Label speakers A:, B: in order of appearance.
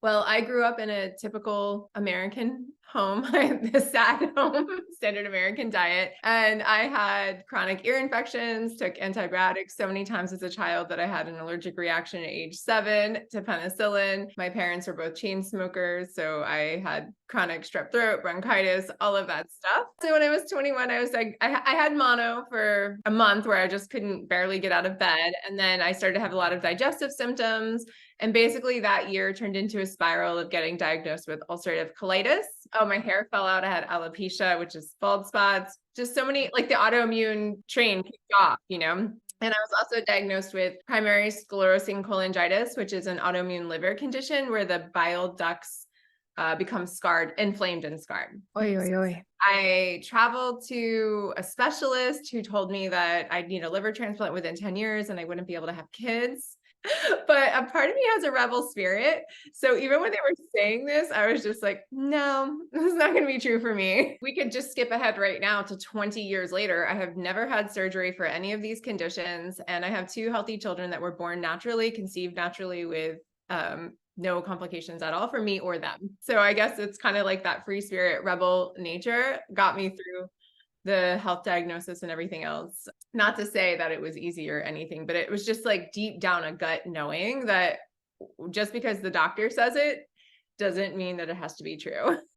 A: Well, I grew up in a typical American home, the sad home, standard American diet. And I had chronic ear infections, took antibiotics so many times as a child that I had an allergic reaction at age 7 to penicillin. My parents were both chain smokers. So I had chronic strep throat, bronchitis, all of that stuff. So when I was 21, I was like, I had mono for a month where I just couldn't barely get out of bed. And then I started to have a lot of digestive symptoms. And basically that year turned into a spiral of getting diagnosed with ulcerative colitis. Oh, my hair fell out. I had alopecia, which is bald spots, just so many, like the autoimmune train kicked off, you know? And I was also diagnosed with primary sclerosing cholangitis, which is an autoimmune liver condition where the bile ducts become scarred, inflamed and scarred.
B: Oy, oy, oy.
A: I traveled to a specialist who told me that I'd need a liver transplant within 10 years and I wouldn't be able to have kids. But a part of me has a rebel spirit. So even when they were saying this, I was just like, no, this is not going to be true for me. We could just skip ahead right now to 20 years later. I have never had surgery for any of these conditions. And I have 2 healthy children that were born naturally, conceived naturally with no complications at all for me or them. So I guess it's kind of like that free spirit rebel nature got me through the health diagnosis and everything else. Not to say that it was easy or anything, but it was just like deep down a gut knowing that just because the doctor says it doesn't mean that it has to be true.